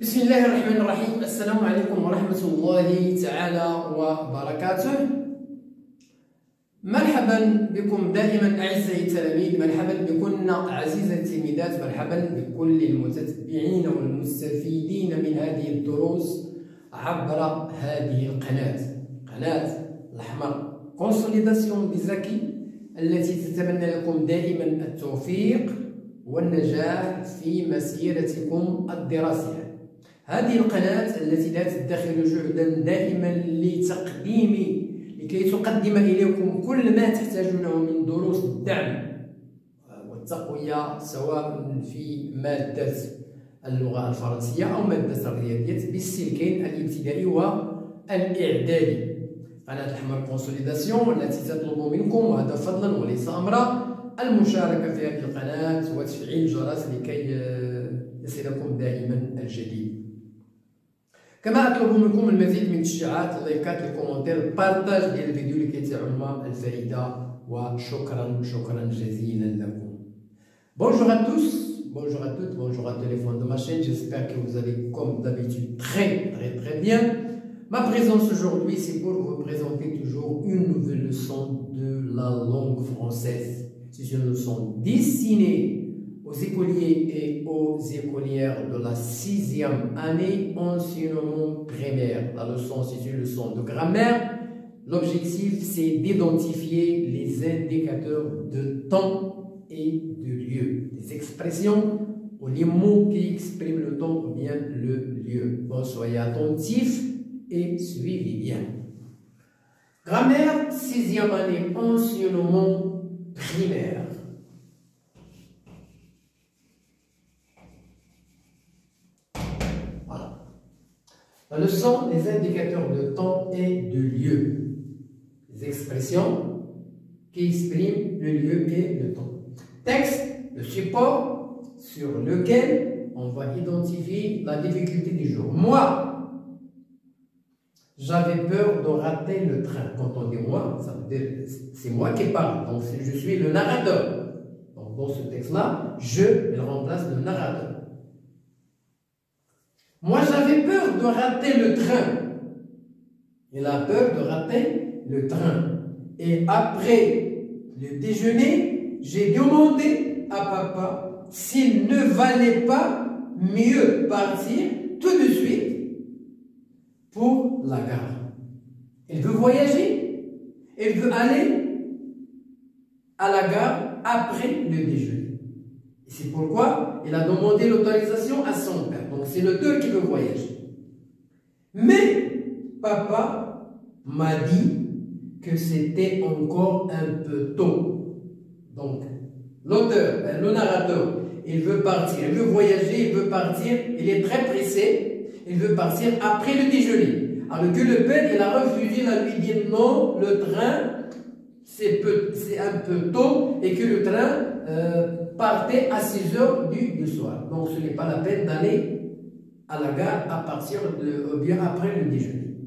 بسم الله الرحمن الرحيم. السلام عليكم ورحمة الله تعالى وبركاته. مرحبا بكم دائما أعزائي التلاميذ، مرحبا بكن عزيزي التلميذات، مرحبا بكل المتتبعين والمستفيدين من هذه الدروس عبر هذه القناة، قناة الأحمر كونسوليداسيون بزكي، التي تتمنى لكم دائما التوفيق والنجاح في مسيرتكم الدراسية. هذه القناة التي لا تدخر جهدا دائما لكي تقدم إليكم كل ما تحتاجونه من دروس الدعم والتقوية، سواء في مادة اللغة الفرنسية أو مادة الرياضيات بالسلكين الابتدائي والإعدادي. قناة الأحمر كونسوليداسيون التي تطلب منكم، وهذا فضلا وليس أمرا، المشاركة في هذه القناة وتفعيل الجرس لكي يصلكم دائما الجديد. كما أطلب منكم المزيد من التشجيعات، اللايكات، الكومنتير، البارتاج ديال الفيديو لكي تعم الفائدة، وشكرا جزيلا لكم. Bonjour à tous, bonjour à toutes, bonjour à tous les fans de ma chaîne, j'espère que vous allez comme d'habitude très bien. Ma présence aujourd'hui, c'est pour vous présenter toujours une nouvelle leçon de la langue française. C'est une leçon destinée aux écoliers et aux écolières de la 6e année enseignement primaire. La leçon, c'est une leçon de grammaire. L'objectif, c'est d'identifier les indicateurs de temps et de lieu, les expressions ou les mots qui expriment le temps ou bien le lieu. Bon, soyez attentifs et suivez bien. Grammaire, 6e année enseignement primaire. Voilà. La leçon, les indicateurs de temps et de lieu. Les expressions qui expriment le lieu et le temps. Texte, le support sur lequel on va identifier la difficulté du jour. Moi, j'avais peur de rater le train. Quand on dit moi, ça veut dire c'est moi qui parle. Donc je suis le narrateur. Donc dans ce texte-là, il remplace le narrateur. Moi, j'avais peur de rater le train. Il a peur de rater le train. Et après le déjeuner, j'ai demandé à papa s'il ne valait pas mieux partir tout de suite pour la gare. Il veut voyager, il veut aller à la gare après le déjeuner. Et c'est pourquoi il a demandé l'autorisation à son père. Donc c'est le deux qui veut voyager. Mais papa m'a dit que c'était encore un peu tôt. Donc l'auteur, le narrateur, il veut partir, il veut voyager, il veut partir, il est très pressé. Il veut partir après le déjeuner. Alors que le père, il a refusé, il a lui dit non, le train, c'est un peu tôt, et que le train partait à 6 heures du soir. Donc ce n'est pas la peine d'aller à la gare à partir bien après le déjeuner.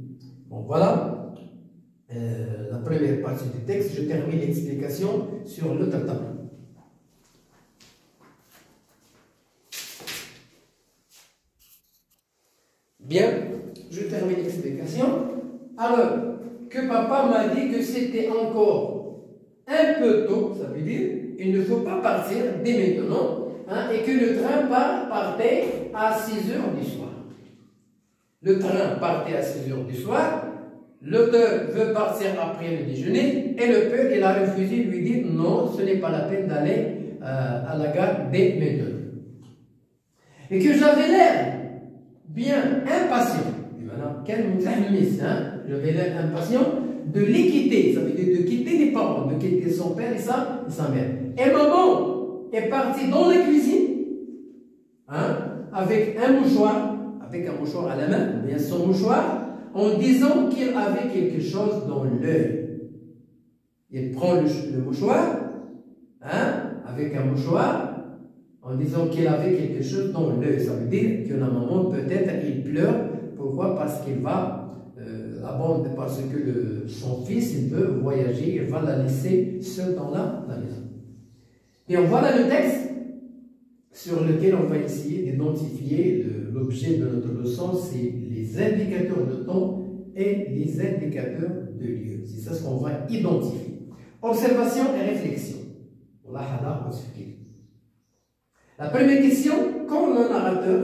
Bon, voilà la première partie du texte. Je termine l'explication sur l'autre tableau. Bien, je termine l'explication. Alors, que papa m'a dit que c'était encore un peu tôt, ça veut dire il ne faut pas partir dès maintenant, hein, et que le train partait à 6 heures du soir. Le train partait à 6 heures du soir, l'auteur veut partir après le déjeuner, et le père, il a refusé, il lui dit non, ce n'est pas la peine d'aller à la gare dès maintenant. Et que j'avais l'air bien impatient. Et maintenant, quel moutahmis, hein? J'avais l'air impatient de les quitter. Ça veut dire de quitter les parents, de quitter son père et sa mère. Et maman est partie dans la cuisine, hein, avec un mouchoir à la main, ou bien son mouchoir, en disant qu'il avait quelque chose dans l'œil. Il prend le mouchoir, hein, avec un mouchoir, en disant qu'il avait quelque chose dans l'œil. Ça veut dire que la maman, peut-être, il pleure. Pourquoi? Parce qu'il va abandonner, parce que son fils, il veut voyager, il va la laisser seule dans la maison. Et voilà le texte. sur lequel on va essayer d'identifier l'objet de notre leçon, c'est les indicateurs de temps et les indicateurs de lieu. C'est ça ce qu'on va identifier. Observation et réflexion. La première question, quand le narrateur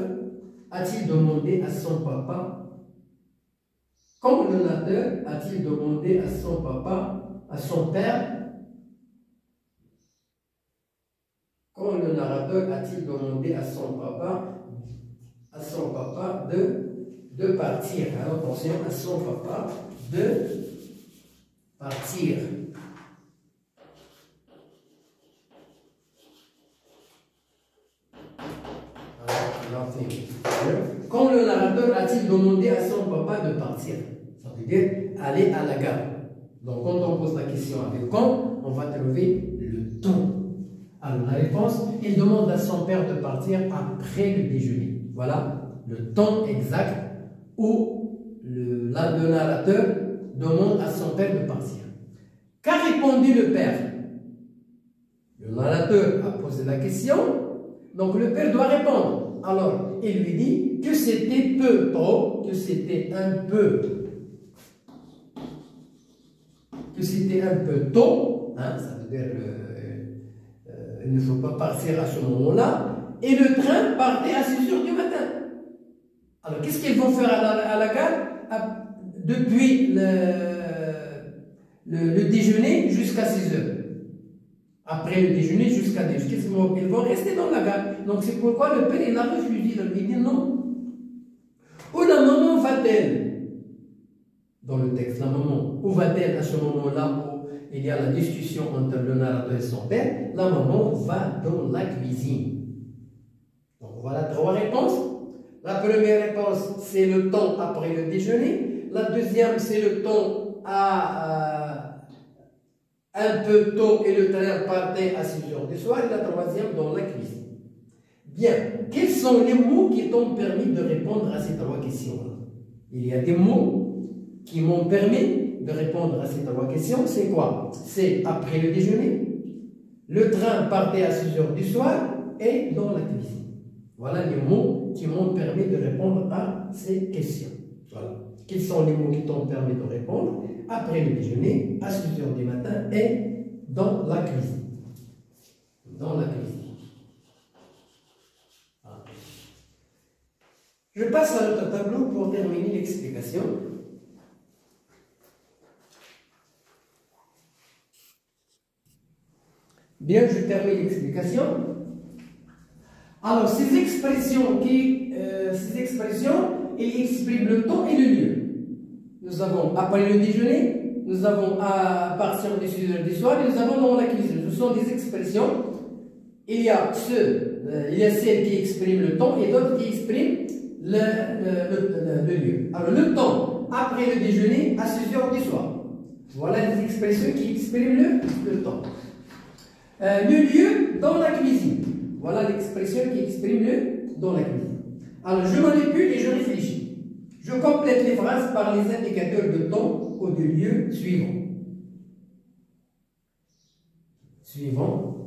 a-t-il demandé à son papa, quand le narrateur a-t-il demandé à son papa, à son père, quand le narrateur a-t-il demandé à son papa de partir? Alors, attention, à son papa de partir. Quand le narrateur a-t-il demandé à son papa de partir? Ça veut dire aller à la gare. Donc, quand on pose la question avec quand, on va trouver le temps. Alors, la réponse, il demande à son père de partir après le déjeuner. Voilà le temps exact où le narrateur demande à son père de partir. Qu'a répondu le père? Le narrateur a posé la question, donc le père doit répondre. Alors, il lui dit que c'était peu tôt, que c'était un peu tôt, hein, ça veut dire il ne faut pas partir à ce moment-là, et le train partait à 6 h du matin. Alors, qu'est-ce qu'ils vont faire à la gare depuis le déjeuner jusqu'à 6 h? Après le déjeuner jusqu'à 10 h. Ils vont rester dans la gare. Donc, c'est pourquoi le père, il a refusé. Il lui dit non. Où la maman va-t-elle? Dans le texte, la maman, où va-t-elle à ce moment-là où il y a la discussion entre le narrateur et son père? La maman va dans la cuisine. Donc, voilà 3 réponses. La première réponse, c'est le temps après le déjeuner. La deuxième, c'est le temps un peu tôt et le train partait à 6 h du soir. Et la troisième, dans la cuisine. Bien, quels sont les mots qui t'ont permis de répondre à ces 3 questions-là? Il y a des mots qui m'ont permis de répondre à ces 3 questions. C'est quoi? C'est après le déjeuner, le train partait à 6 h du soir et dans la cuisine. Voilà les mots qui m'ont permis de répondre à ces questions. Voilà. Quels sont les mots qui t'ont permis de répondre après le déjeuner, à 6 h du matin et dans la cuisine? Dans la cuisine. Voilà. Je passe à l'autre tableau pour terminer l'explication. Bien, je termine l'explication. Alors, ces expressions, elles expriment le temps et le lieu. Nous avons après le déjeuner, nous avons à partir de 6 h du soir, et nous avons dans la cuisine. Ce sont des expressions. Il y a celles qui expriment le temps et d'autres qui expriment le lieu. Alors, le temps après le déjeuner à 6 h du soir. Voilà les expressions qui expriment le temps. Le lieu dans la cuisine. Voilà l'expression qui exprime le dans la cuisine. Alors, je manipule et je réfléchis. Je complète les phrases par les indicateurs de temps ou de lieu suivants.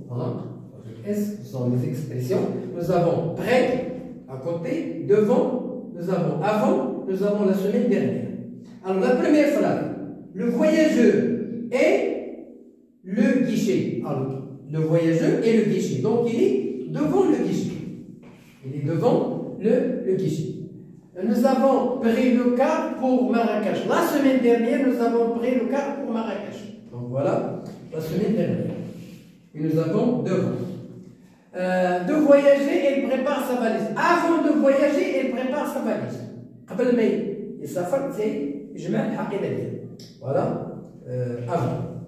Voilà. S sont les expressions. Nous avons près, à côté, devant, nous avons avant, nous avons la semaine dernière. Alors, la première phrase, le voyageur est le guichet. Alors, le voyageur est le guichet. Donc, il est devant le guichet. Il est devant le guichet. Nous avons pris le car pour Marrakech. La semaine dernière, nous avons pris le car pour Marrakech. Donc, voilà, la semaine dernière. Et nous avons devant. De voyager, elle prépare sa valise. Avant de voyager, elle prépare sa valise. قبل ما يسافر يجمع الحقيبة ديالو. Voilà, avant.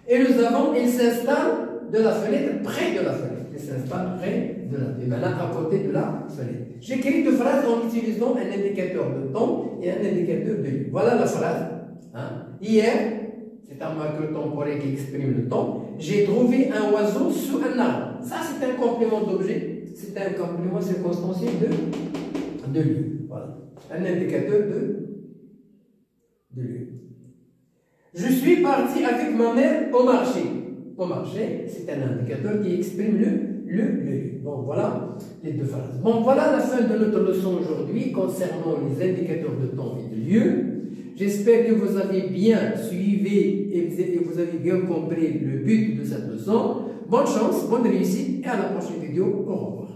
Et nous avons, il s'installe de la fenêtre, près de la fenêtre. Il s'installe près de la fenêtre. Et maintenant, à côté de la fenêtre. J'écris 2 phrases en utilisant un indicateur de temps et un indicateur de lieu. Voilà la phrase. Hein. Hier, c'est un marqueur temporel qui exprime le temps. J'ai trouvé un oiseau sous un arbre. Ça, c'est un complément d'objet. C'est un complément circonstanciel de lieu. Voilà. Un indicateur de lieu. Je suis parti avec ma mère au marché. Au marché, c'est un indicateur qui exprime le. Donc voilà les deux phrases. Bon, voilà la fin de notre leçon aujourd'hui concernant les indicateurs de temps et de lieu. J'espère que vous avez bien suivi et vous avez bien compris le but de cette leçon. Bonne chance, bonne réussite et à la prochaine vidéo. Au revoir.